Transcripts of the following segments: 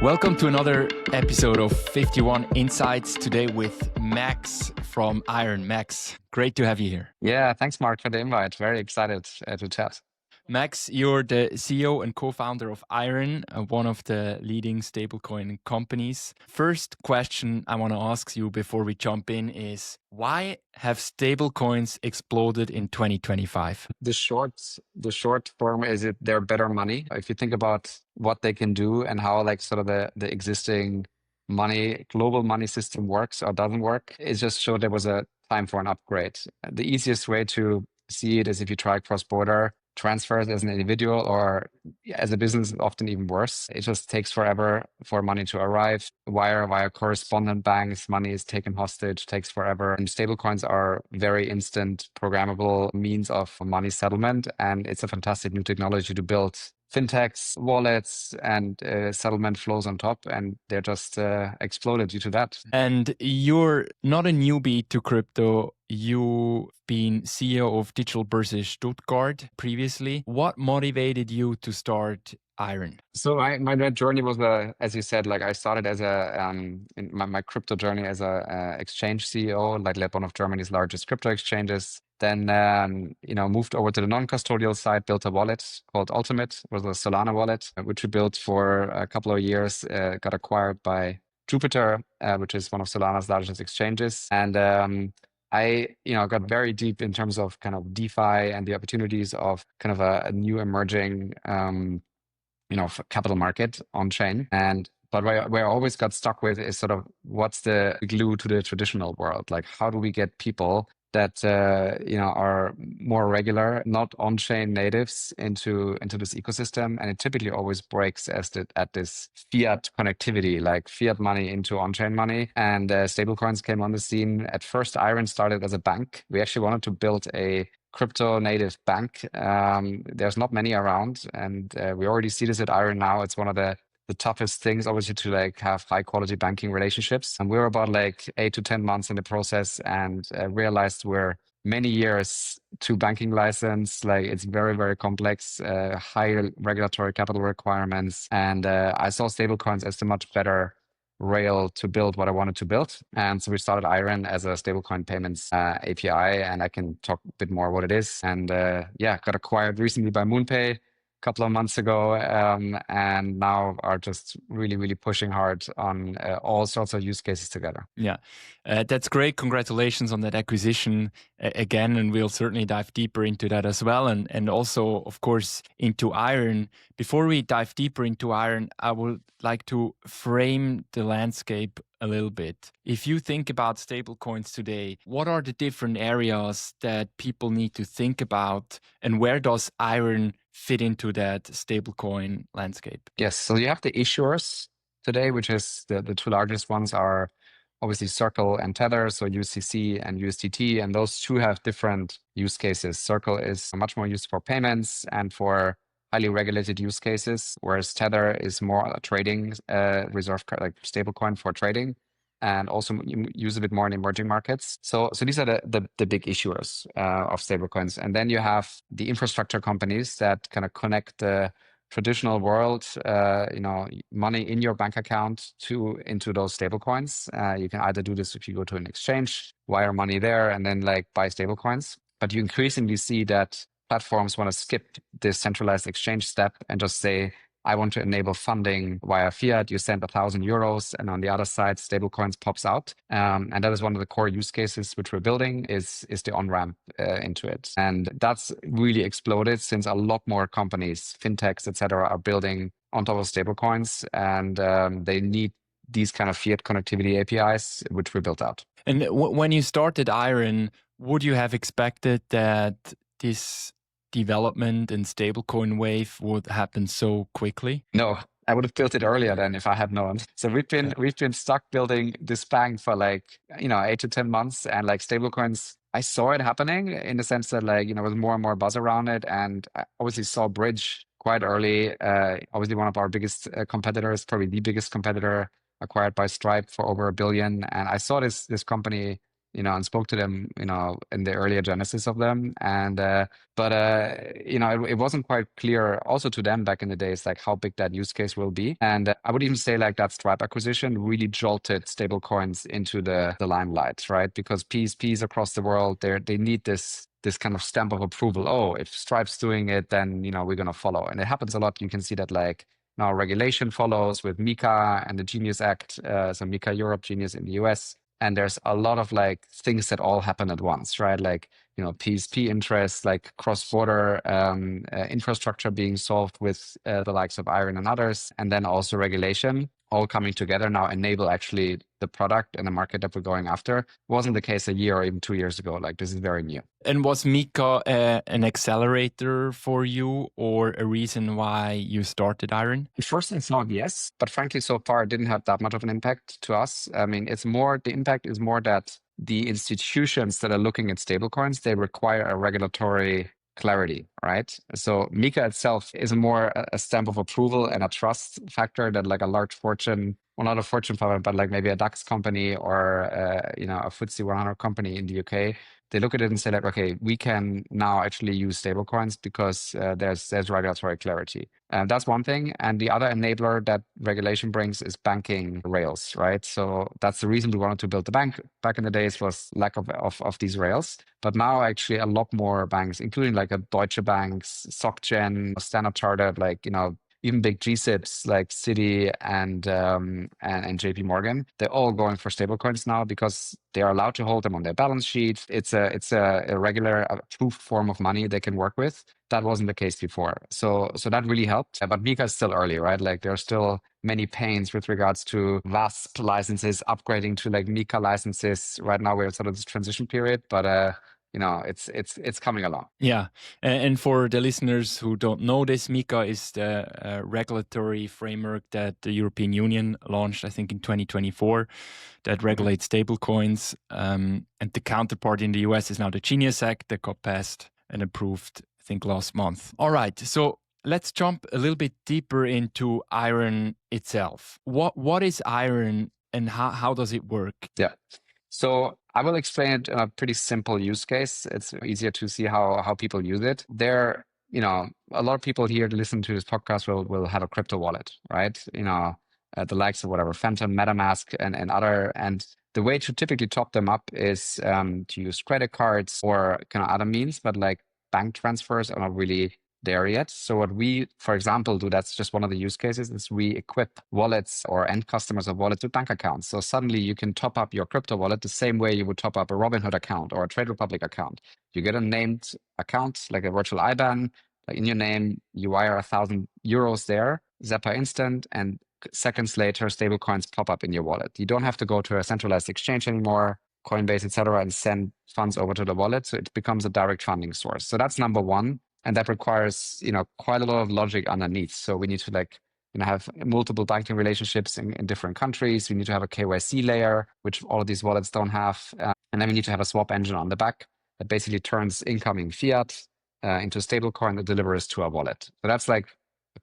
Welcome to another episode of 51 Insights, today with Max from IRON. Max, great to have you here. Yeah, thanks, Mark, for the invite. Very excited to chat. Max, you're the CEO and co-founder of IRON, one of the leading stablecoin companies. First question I want to ask you before we jump in is, why have stablecoins exploded in 2025? The short form is they're better money. If you think about what they can do and how like sort of the existing global money system works or doesn't work, it just showed there was a time for an upgrade. The easiest way to see it is if you try cross-border transfers as an individual or as a business, often even worse. It just takes forever for money to arrive. Via correspondent banks, money is taken hostage, takes forever. And stablecoins are very instant, programmable means of money settlement. And it's a fantastic new technology to build fintechs, wallets, and settlement flows on top. And they're just exploded due to that. And you're not a newbie to crypto. You've been CEO of Digital Börse Stuttgart previously. What motivated you to start IRON? So my journey was, as you said, like I started as in my crypto journey as a exchange CEO, like led one of Germany's largest crypto exchanges. Then moved over to the non-custodial side, built a wallet called Ultimate. It was a Solana wallet, which we built for a couple of years. Got acquired by Jupiter, which is one of Solana's largest exchanges, and I got very deep in terms of kind of DeFi and the opportunities of kind of a new emerging capital market on chain. But where I always got stuck with is sort of what's the glue to the traditional world? Like, how do we get people that are more regular, not on-chain natives into this ecosystem? And it typically always breaks at this fiat connectivity, like fiat money into on-chain money. And stablecoins came on the scene. At first, IRON started as a bank. We actually wanted to build a crypto native bank. There's not many around, and we already see this at IRON now. It's one of the toughest things, obviously, to like have high quality banking relationships. And we're about like 8 to 10 months in the process, and realized we're many years to banking license. Like it's very, very complex, high regulatory capital requirements. And I saw stablecoins as the much better rail to build what I wanted to build. And so we started IRON as a stablecoin payments API, and I can talk a bit more what it is. And got acquired recently by MoonPay a couple of months ago, and now are just really, really pushing hard on all sorts of use cases together. Yeah, that's great. Congratulations on that acquisition again, and we'll certainly dive deeper into that as well, and also, of course, into IRON. Before we dive deeper into IRON, I would like to frame the landscape a little bit. If you think about stablecoins today, what are the different areas that people need to think about, and where does IRON fit into that stablecoin landscape? Yes, so you have the issuers today, which is the two largest ones are obviously Circle and Tether, so USDC and USDT, and those two have different use cases. Circle is much more used for payments and for highly regulated use cases, whereas Tether is more a trading reserve like stablecoin for trading, and also use a bit more in emerging markets. So these are the big issuers of stablecoins. And then you have the infrastructure companies that kind of connect the traditional world, money in your bank account into those stablecoins. You can either do this if you go to an exchange, wire money there, and then like buy stablecoins. But you increasingly see that platforms want to skip this centralized exchange step and just say, I want to enable funding via fiat. You send 1,000 euros, and on the other side, stablecoins pops out. And that is one of the core use cases which we're building is the on-ramp into it. And that's really exploded since a lot more companies, fintechs, etc., are building on top of stablecoins, and they need these kind of fiat connectivity APIs, which we built out. And when you started IRON, would you have expected that this development and stablecoin wave would happen so quickly? No, I would have built it earlier than if I had known. So we've been stuck building this bank for 8 to 10 months, and like stablecoins, I saw it happening in the sense that there was more and more buzz around it, and I obviously saw Bridge quite early. Obviously one of our biggest competitors, probably the biggest competitor, acquired by Stripe for over $1 billion, and I saw this company and spoke to them, in the earlier genesis of them. And it wasn't quite clear also to them back in the days, like how big that use case will be. And I would even say like that Stripe acquisition really jolted stablecoins into the limelight, right? Because PSPs across the world, they need this kind of stamp of approval. Oh, if Stripe's doing it, then we're gonna follow. And it happens a lot. You can see that like now regulation follows with MiCA and the Genius Act, so MiCA Europe, Genius in the US. And there's a lot of like things that all happen at once, right? Like, PSP interest, like cross-border infrastructure being solved with the likes of IRON and others, and then also regulation all coming together now enable actually the product and the market that we're going after. Wasn't the case a year or even 2 years ago. Like this is very new. And was MiCA an accelerator for you or a reason why you started IRON? First and foremost, yes. But frankly, so far, it didn't have that much of an impact to us. I mean, the impact is more that the institutions that are looking at stablecoins, they require a regulatory clarity, right? So MiCA itself is more a stamp of approval and a trust factor that like a large Fortune, well, not a Fortune 500, but like maybe a DAX company or a FTSE 100 company in the UK. They look at it and say like, okay, we can now actually use stablecoins because there's regulatory clarity. That's one thing. And the other enabler that regulation brings is banking rails, right? So that's the reason we wanted to build the bank. Back in the days was lack of these rails. But now actually a lot more banks, including like a Deutsche Bank, SocGen, Standard Chartered, like, even big GSIBs like Citi and JP Morgan, they're all going for stablecoins now because they are allowed to hold them on their balance sheet. It's a regular approved form of money they can work with. That wasn't the case before. So that really helped. But MiCA is still early, right? Like there are still many pains with regards to VASP licenses, upgrading to like MiCA licenses. Right now we're sort of this transition period, but it's coming along. Yeah, and for the listeners who don't know this, MiCA is the regulatory framework that the European Union launched, I think, in 2024, that regulates stablecoins. And the counterpart in the US is now the Genius Act that got passed and approved, I think, last month. All right, so let's jump a little bit deeper into IRON itself. What is IRON and how does it work? Yeah. So I will explain it in a pretty simple use case. It's easier to see how people use it. A lot of people here to listen to this podcast will have a crypto wallet, right? The likes of whatever, Phantom, MetaMask, and other. And the way to typically top them up is to use credit cards or kind of other means, but like bank transfers are not really there yet. So what we, for example, do, that's just one of the use cases, is we equip wallets or end customers of wallets with bank accounts. So suddenly you can top up your crypto wallet the same way you would top up a Robinhood account or a Trade Republic account. You get a named account, like a virtual IBAN, like in your name, you wire 1,000 euros there, Zappa instant, and seconds later, stablecoins pop up in your wallet. You don't have to go to a centralized exchange anymore, Coinbase, etc., and send funds over to the wallet. So it becomes a direct funding source. So that's number one. And that requires, quite a lot of logic underneath. So we need to have multiple banking relationships in different countries. We need to have a KYC layer, which all of these wallets don't have. And then we need to have a swap engine on the back that basically turns incoming fiat into stablecoin that delivers to our wallet. So that's like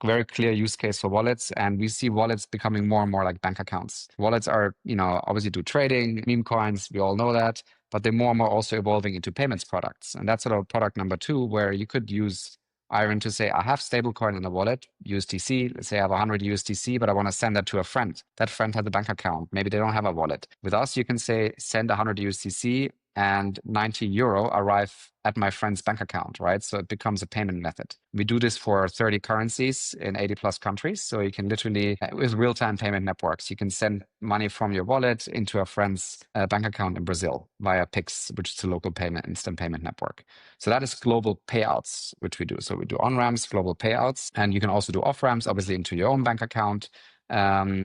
a very clear use case for wallets. And we see wallets becoming more and more like bank accounts. Wallets are, obviously do trading, meme coins. We all know that. But they're more and more also evolving into payments products. And that's sort of product number two, where you could use IRON to say, I have stablecoin in the wallet, USDC. Let's say I have 100 USDC, but I want to send that to a friend. That friend has a bank account. Maybe they don't have a wallet. With us, you can say, send 100 USDC and 90 euro arrive at my friend's bank account, right? So it becomes a payment method. We do this for 30 currencies in 80 plus countries. So you can literally, with real-time payment networks, you can send money from your wallet into a friend's bank account in Brazil via Pix, which is a local instant payment network. So that is global payouts, which we do. So we do on-ramps, global payouts, and you can also do off-ramps, obviously into your own bank account.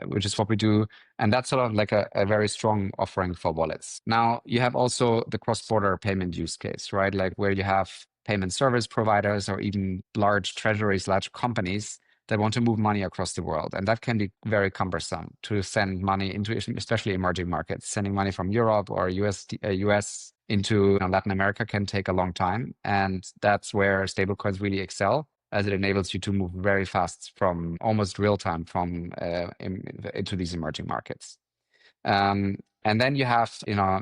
Which is what we do. And that's sort of like a very strong offering for wallets. Now, you have also the cross-border payment use case, right? Like where you have payment service providers or even large treasuries, large companies that want to move money across the world. And that can be very cumbersome to send money into, especially emerging markets. Sending money from Europe or US into Latin America can take a long time. And that's where stablecoins really excel, as it enables you to move very fast from almost real time into these emerging markets. And then you have,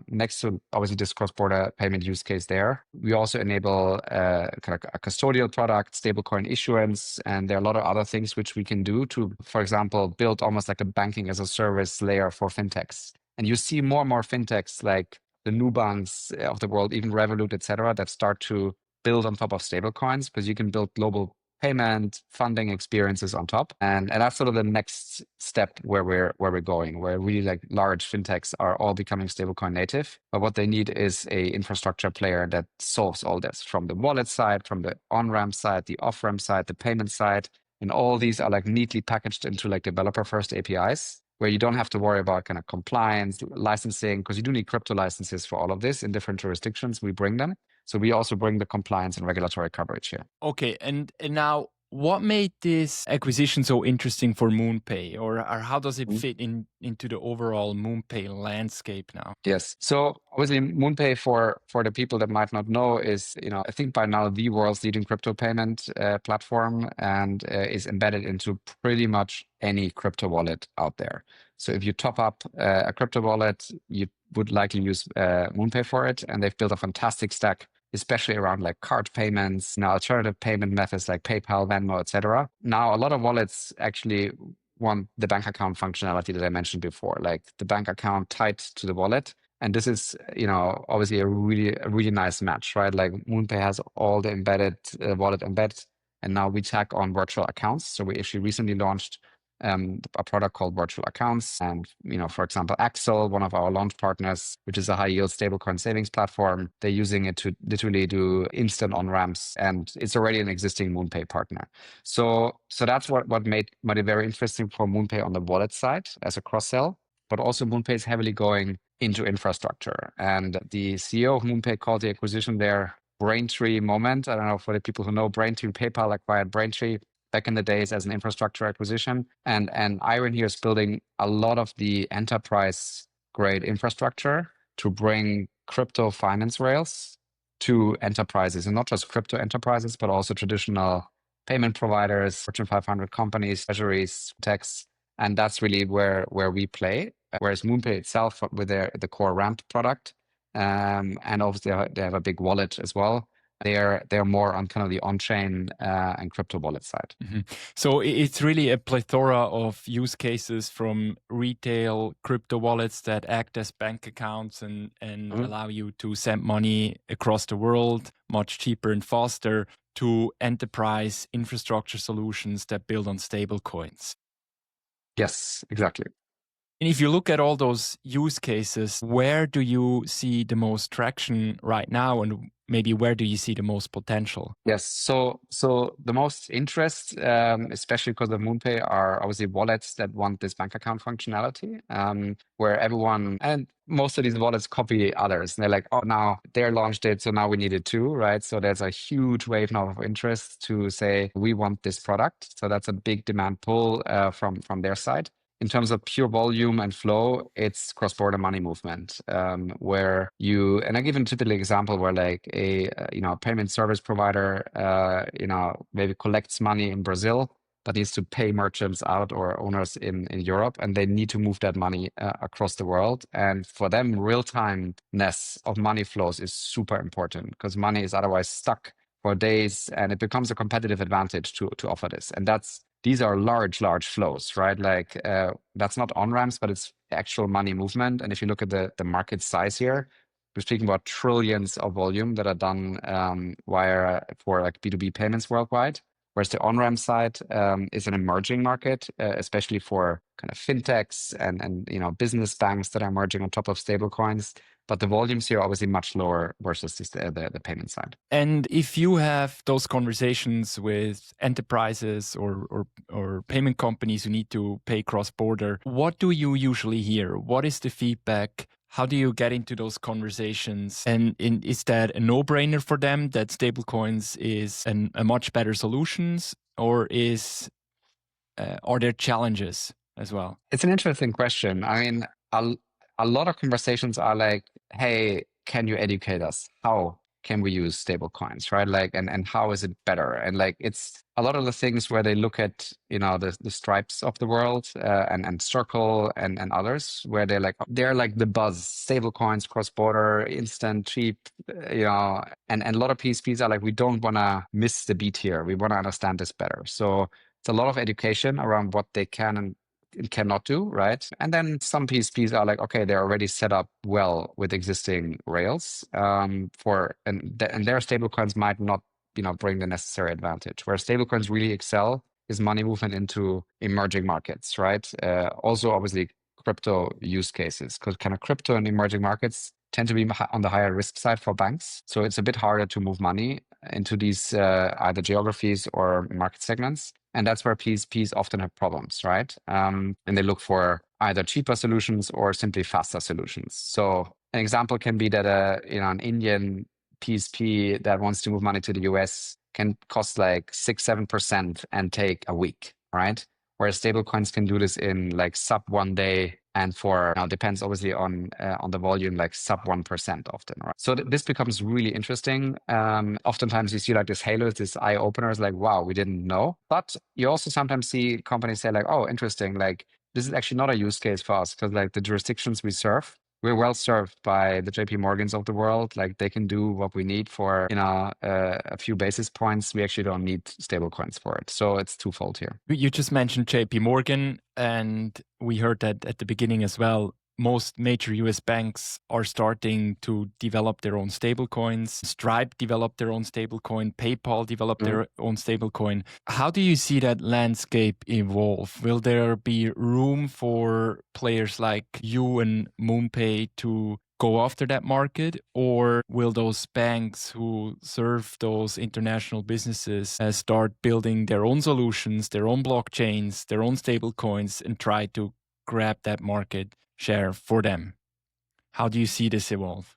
next to obviously this cross-border payment use case there, we also enable kind of a custodial product, stablecoin issuance, and there are a lot of other things which we can do to, for example, build almost like a banking as a service layer for fintechs. And you see more and more fintechs like the Nubanks of the world, even Revolut, et cetera, that start to build on top of stablecoins because you can build global payment funding experiences on top, and that's sort of the next step where we're going, where really like large fintechs are all becoming stablecoin native. But what they need is a infrastructure player that solves all this from the wallet side, from the on-ramp side, the off-ramp side, the payment side, and all these are like neatly packaged into like developer-first APIs, where you don't have to worry about kind of compliance, licensing, because you do need crypto licenses for all of this in different jurisdictions. We bring them. So we also bring the compliance and regulatory coverage here. Okay, and now what made this acquisition so interesting for MoonPay, or how does it fit into the overall MoonPay landscape now? Yes. So obviously MoonPay, for the people that might not know, is, I think by now the world's leading crypto payment platform, and is embedded into pretty much any crypto wallet out there. So if you top up a crypto wallet, you would likely use MoonPay for it, and they've built a fantastic stack, especially around like card payments, alternative payment methods like PayPal, Venmo, etc. Now, a lot of wallets actually want the bank account functionality that I mentioned before, like the bank account tied to the wallet. And this is, obviously a really nice match, right? Like MoonPay has all the embedded wallet embedded, and now we tack on virtual accounts. So we actually recently launched a product called virtual accounts. And, for example, Axel, one of our launch partners, which is a high yield stablecoin savings platform, they're using it to literally do instant on ramps, and it's already an existing MoonPay partner. So that's what made it very interesting for MoonPay on the wallet side as a cross sell. But also MoonPay is heavily going into infrastructure. And the CEO of MoonPay called the acquisition their Braintree moment. I don't know, for the people who know Braintree, PayPal acquired Braintree back in the days as an infrastructure acquisition. And IRON here is building a lot of the enterprise grade infrastructure to bring crypto finance rails to enterprises, and not just crypto enterprises, but also traditional payment providers, Fortune 500 companies, treasuries, techs. And that's really where we play. Whereas MoonPay itself, with the core ramp product, and obviously they have a big wallet as well, they're more on kind of the on-chain and crypto wallet side. Mm-hmm. So it's really a plethora of use cases, from retail crypto wallets that act as bank accounts and allow you to send money across the world much cheaper and faster, to enterprise infrastructure solutions that build on stable coins. Yes, exactly. And if you look at all those use cases, where do you see the most traction right now, and maybe where do you see the most potential? Yes, so the most interest, especially because of MoonPay, are obviously wallets that want this bank account functionality, where everyone, and most of these wallets copy others. And they're like, oh, now they launched it, so now we need it too, right? So there's a huge wave now of interest to say, we want this product. So that's a big demand pull from their side. In terms of pure volume and flow, it's cross-border money movement, where and I give a typical example where like a payment service provider, maybe collects money in Brazil, but needs to pay merchants out or owners in Europe, and they need to move that money across the world. And for them, real-timeness of money flows is super important, because money is otherwise stuck for days, and it becomes a competitive advantage to offer this. And these are large flows, right? Like that's not on-ramps, but it's actual money movement. And if you look at the market size here, we're speaking about trillions of volume that are done for like B2B payments worldwide. Whereas the on-ramp side is an emerging market, especially for kind of fintechs and business banks that are emerging on top of stablecoins. But the volumes here are obviously much lower versus the payment side. And if you have those conversations with enterprises or payment companies who need to pay cross-border, what do you usually hear? What is the feedback? How do you get into those conversations? And is that a no-brainer for them that stablecoins is a much better solution, or are there challenges as well? It's an interesting question. I mean, a lot of conversations are like, hey, can you educate us? How can we use stable coins, right? Like, and how is it better? And like, it's a lot of the things where they look at, the Stripes of the world, and Circle and others, where they're like the buzz, stable coins, cross border, instant, cheap, and a lot of PSPs are like, we don't want to miss the beat here. We want to understand this better. So it's a lot of education around what they can and cannot do, right? And then some PSPs are like, okay, they're already set up well with existing rails, and their stablecoins might not, bring the necessary advantage. Where stablecoins really excel is money movement into emerging markets, right? Also, obviously, crypto use cases, because kind of crypto and emerging markets tend to be on the higher risk side for banks. So it's a bit harder to move money into these either geographies or market segments. And that's where PSPs often have problems, right? And they look for either cheaper solutions or simply faster solutions. So an example can be that an Indian PSP that wants to move money to the US can cost like 6-7% and take a week, right? Whereas stablecoins can do this in like sub 1 day, and depends obviously on the volume, like sub 1% often, right? So this becomes really interesting. Oftentimes you see like this halo, this eye openers, like, wow, we didn't know. But you also sometimes see companies say like, oh, interesting, like this is actually not a use case for us, because like the jurisdictions we serve, we're well served by the JP Morgans of the world. Like they can do what we need for a few basis points. We actually don't need stable coins for it. So it's twofold here. You just mentioned JP Morgan, and we heard that at the beginning as well. Most major US banks are starting to develop their own stablecoins. Stripe developed their own stablecoin. PayPal developed their own stablecoin. How do you see that landscape evolve? Will there be room for players like you and MoonPay to go after that market, or will those banks who serve those international businesses start building their own solutions, their own blockchains, their own stable coins, and try to grab that market share for them? How do you see this evolve?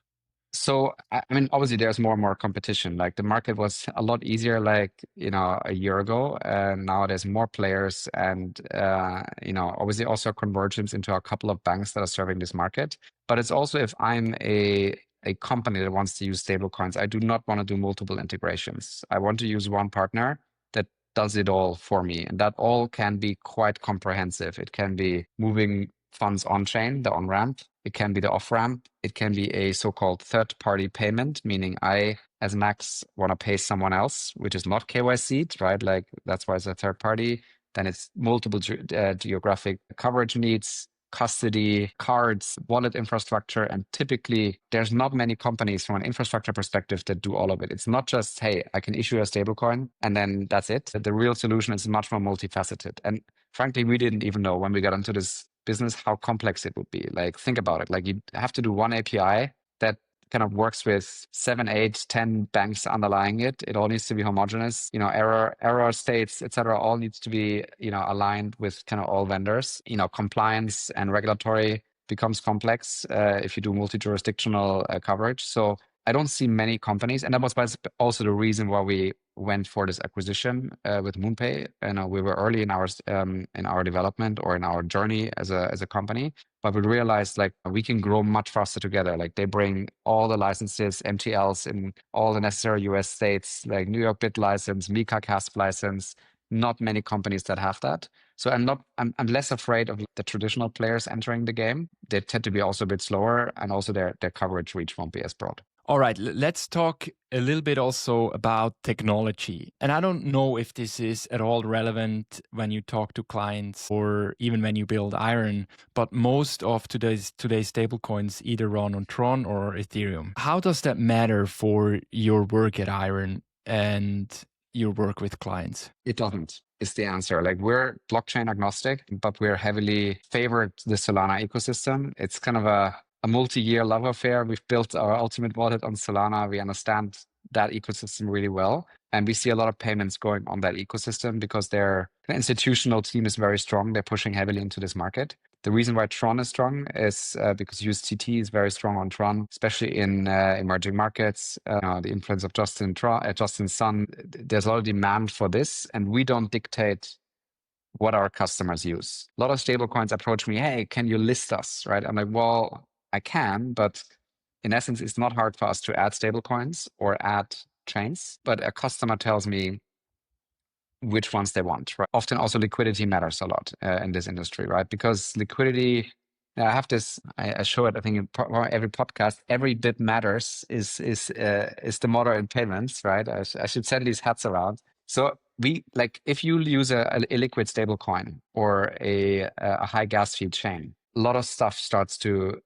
So, I mean, obviously there's more and more competition. Like the market was a lot easier, like, a year ago, and now there's more players and, obviously also convergence into a couple of banks that are serving this market. But it's also, if I'm a company that wants to use stablecoins, I do not want to do multiple integrations. I want to use one partner that does it all for me. And that all can be quite comprehensive. It can be moving funds on-chain, the on-ramp. It can be the off-ramp. It can be a so-called third-party payment, meaning I, as Max, want to pay someone else, which is not KYC, right? Like that's why it's a third party. Then it's multiple geographic coverage needs, custody, cards, wallet infrastructure. And typically, there's not many companies from an infrastructure perspective that do all of it. It's not just, hey, I can issue a stablecoin and then that's it. The real solution is much more multifaceted. And frankly, we didn't even know when we got into this business how complex it would be. Like, think about it. Like, you have to do one API that kind of works with 7, 8, 10 banks underlying it. It all needs to be homogeneous. Error states, etc., all needs to be aligned with kind of all vendors. Compliance and regulatory becomes complex if you do multi-jurisdictional coverage. So I don't see many companies, and that was also the reason why we went for this acquisition with MoonPay. We were early in our development or in our journey as a company, but we realized like we can grow much faster together. Like they bring all the licenses, MTLs in all the necessary US states, like New York BIT license, MiCA CASP license. Not many companies that have that. So I'm less afraid of the traditional players entering the game. They tend to be also a bit slower, and also their coverage reach won't be as broad. All right, let's talk a little bit also about technology. And I don't know if this is at all relevant when you talk to clients or even when you build IRON, but most of today's stablecoins either run on Tron or Ethereum. How does that matter for your work at IRON and your work with clients? It doesn't, is the answer. Like, we're blockchain agnostic, but we're heavily favored the Solana ecosystem. It's kind of a multi-year love affair. We've built our ultimate wallet on Solana. We understand that ecosystem really well. And we see a lot of payments going on that ecosystem because their institutional team is very strong. They're pushing heavily into this market. The reason why Tron is strong is because USDT is very strong on Tron, especially in emerging markets. The influence of Justin's son. There's a lot of demand for this, and we don't dictate what our customers use. A lot of stablecoins approach me, hey, can you list us, right? I'm like, well, I can, but in essence, it's not hard for us to add stablecoins or add chains, but a customer tells me which ones they want, right? Often also liquidity matters a lot in this industry, right? Because liquidity, I have this, I show it, I think, in every podcast, every bit matters is the motto in payments, right? I should send these hats around. So we, like, if you use a illiquid stable coin or a high gas fee chain, a lot of stuff starts to,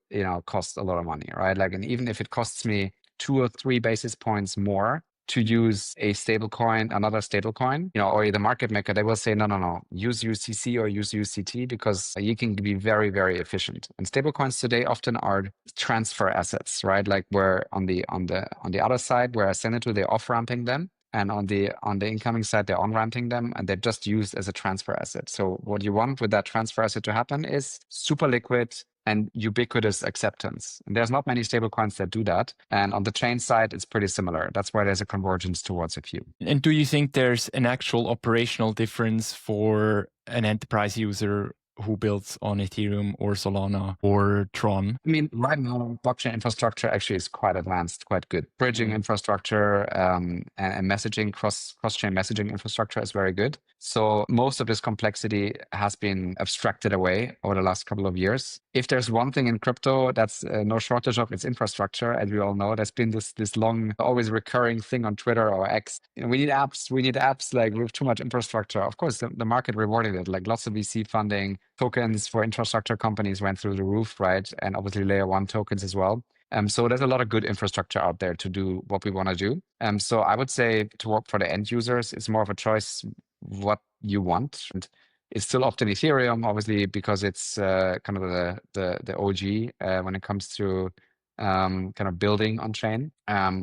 cost a lot of money, right? Like, and even if it costs me 2 or 3 basis points more to use a stable coin, another stable coin, or the market maker, they will say, no, use USDC or use USDT because you can be very, very efficient. And stable coins today often are transfer assets, right? Like where on the other side, where I send it to, they're off ramping them. And on the incoming side, they're on-ramping them and they're just used as a transfer asset. So what you want with that transfer asset to happen is super liquid and ubiquitous acceptance. And there's not many stablecoins that do that. And on the chain side, it's pretty similar. That's why there's a convergence towards a few. And do you think there's an actual operational difference for an enterprise user who builds on Ethereum or Solana or Tron? I mean, right now, blockchain infrastructure actually is quite advanced, quite good. Bridging infrastructure and messaging, cross-chain messaging infrastructure is very good. So most of this complexity has been abstracted away over the last couple of years. If there's one thing in crypto that's no shortage of, it's infrastructure. As we all know, there's been this long, always recurring thing on Twitter or X. We need apps, like with too much infrastructure. Of course, the market rewarded it, like lots of VC funding, tokens for infrastructure companies went through the roof, right? And obviously layer 1 tokens as well. So there's a lot of good infrastructure out there to do what we want to do. So I would say to work for the end users, it's more of a choice what you want. And it's still often Ethereum, obviously, because it's kind of the OG when it comes to kind of building on chain.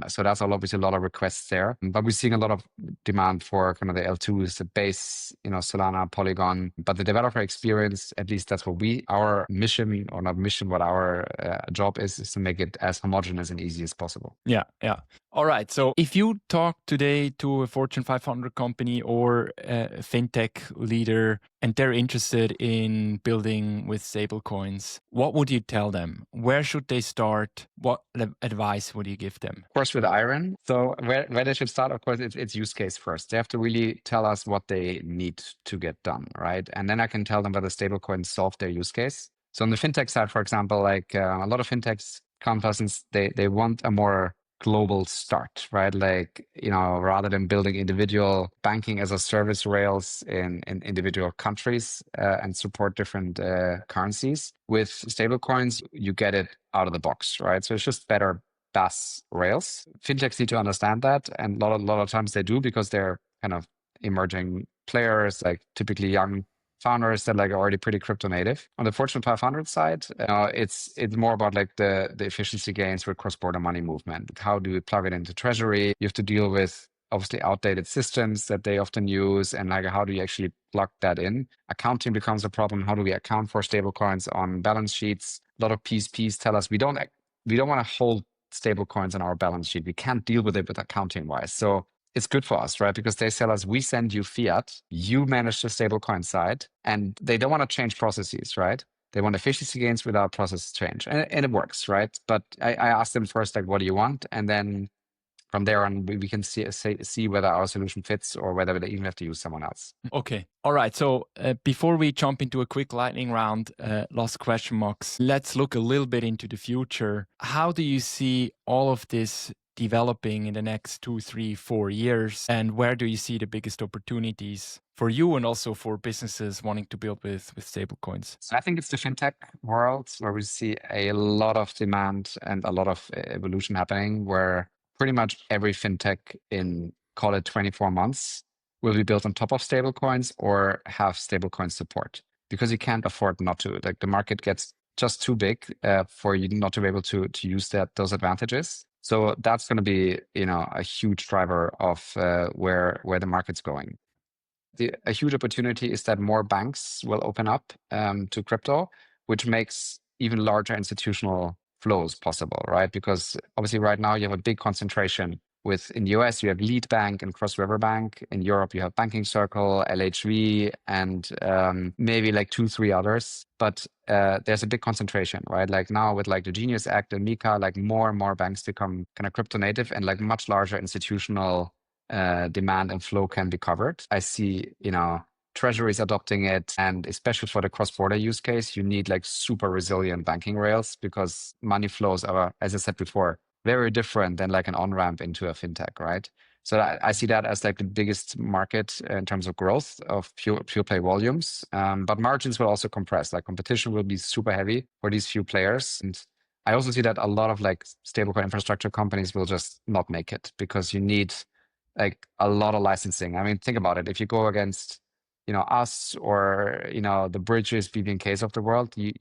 So that's obviously a lot of requests there. But we're seeing a lot of demand for kind of the L2s, the base, Solana, Polygon. But the developer experience, at least that's what our mission, or not mission, what our job is to make it as homogeneous and easy as possible. Yeah. All right. So if you talk today to a Fortune 500 company or a fintech leader and they're interested in building with stablecoins, what would you tell them? Where should they start? What advice would you give them? Of course, with IRON. So where they should start, of course, it's use case first. They have to really tell us what they need to get done, right? And then I can tell them whether stablecoins solve their use case. So on the fintech side, for example, like a lot of fintechs come to us and they want a more global start, right? Like, rather than building individual banking as a service rails in individual countries and support different currencies. With stablecoins, you get it out of the box, right? So it's just better BaaS rails. Fintechs need to understand that. And a lot of times they do because they're kind of emerging players, like typically young founders that like are already pretty crypto native. On the Fortune 500 side, it's more about like the efficiency gains with cross-border money movement. How do you plug it into treasury? You have to deal with obviously outdated systems that they often use, and like how do you actually plug that in? Accounting becomes a problem. How do we account for stablecoins on balance sheets? A lot of PSPs tell us we don't want to hold stablecoins on our balance sheet. We can't deal with it with accounting wise. So it's good for us, right? Because they sell us, we send you fiat, you manage the stablecoin side, and they don't want to change processes, right? They want efficiency gains without process change, and it works, right? But I asked them first, like, what do you want? And then from there on, we can see whether our solution fits or whether they even have to use someone else. Okay. All right. So before we jump into a quick lightning round, last question, Max, let's look a little bit into the future. How do you see all of this developing in the next 2, 3, 4 years? And where do you see the biggest opportunities for you and also for businesses wanting to build with stablecoins? So I think it's the fintech world where we see a lot of demand and a lot of evolution happening, where pretty much every fintech in, call it 24 months, will be built on top of stablecoins or have stablecoin support, because you can't afford not to. Like, the market gets just too big for you not to be able to use those advantages. So that's going to be, a huge driver of where the market's going. A huge opportunity is that more banks will open up to crypto, which makes even larger institutional flows possible, right? Because obviously right now you have a big concentration in the US, you have Lead Bank and Cross River Bank. In Europe, you have Banking Circle, LHV, and maybe like 2-3 others. But there's a big concentration, right? Like now with like the Genius Act and MiCA, like more and more banks become kind of crypto native, and like much larger institutional demand and flow can be covered. I see, treasuries adopting it, and especially for the cross-border use case, you need like super resilient banking rails, because money flows are, as I said before, very different than like an on-ramp into a fintech, right? So I see that as like the biggest market in terms of growth of pure play volumes. But margins will also compress. Like competition will be super heavy for these few players. And I also see that a lot of like stablecoin infrastructure companies will just not make it, because you need like a lot of licensing. I mean, think about it. If you go against us or the Bridges, BVNKs of the world, we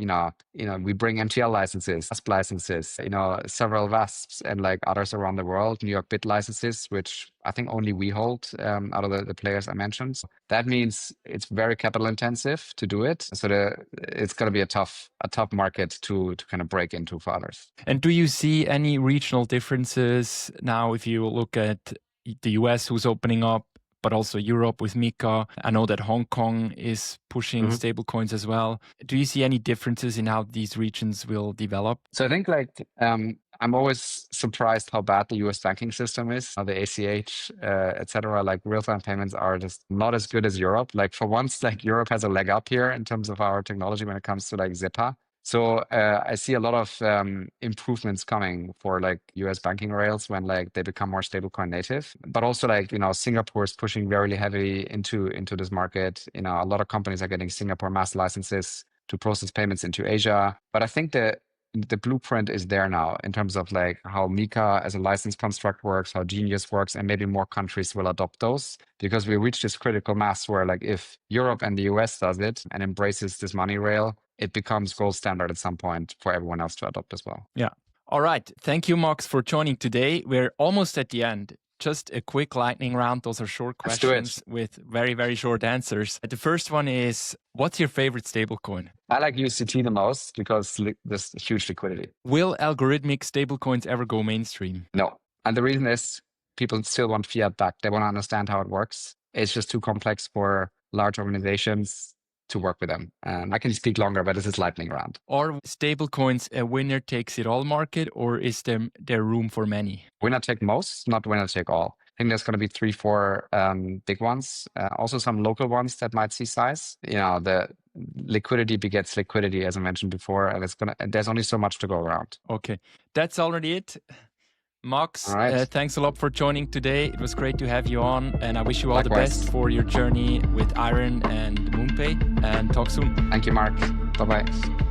bring MTL licenses, ASP licenses, several VASPs and like others around the world, New York BIT licenses, which I think only we hold out of the players I mentioned. So that means it's very capital intensive to do it. So it's going to be a tough market to kind of break into for others. And do you see any regional differences now if you look at the US, who's opening up, but also Europe with MiCA? I know that Hong Kong is pushing stablecoins as well. Do you see any differences in how these regions will develop? So I think like I'm always surprised how bad the US banking system is, how the ACH, etc. Like real-time payments are just not as good as Europe. Like for once, like Europe has a leg up here in terms of our technology when it comes to like SEPA. So I see a lot of improvements coming for like US banking rails when like they become more stablecoin native. But also like, Singapore is pushing very heavily into this market. A lot of companies are getting Singapore mass licenses to process payments into Asia. But I think the blueprint is there now in terms of like how MiCA as a license construct works, how Genius works, and maybe more countries will adopt those, because we reach this critical mass where like if Europe and the US does it and embraces this money rail, it becomes gold standard at some point for everyone else to adopt as well. Yeah. All right. Thank you, Max, for joining today. We're almost at the end. Just a quick lightning round. Those are short questions with very, very short answers. The first one is, what's your favorite stablecoin? I like USDT the most because there's huge liquidity. Will algorithmic stablecoins ever go mainstream? No. And the reason is people still want fiat back. They want to understand how it works. It's just too complex for large organizations to work with them. I can speak longer, but this is lightning round. Are stablecoins a winner takes it all market, or is there room for many? Winner take most, not winner take all. I think there's going to be 3-4 big ones. Also some local ones that might see size. The liquidity begets liquidity, as I mentioned before, and there's only so much to go around. Okay, that's already it. Max, thanks a lot for joining today. It was great to have you on, and I wish you all the best for your journey with IRON and MoonPay, and talk soon. Thank you, Mark. Bye-bye.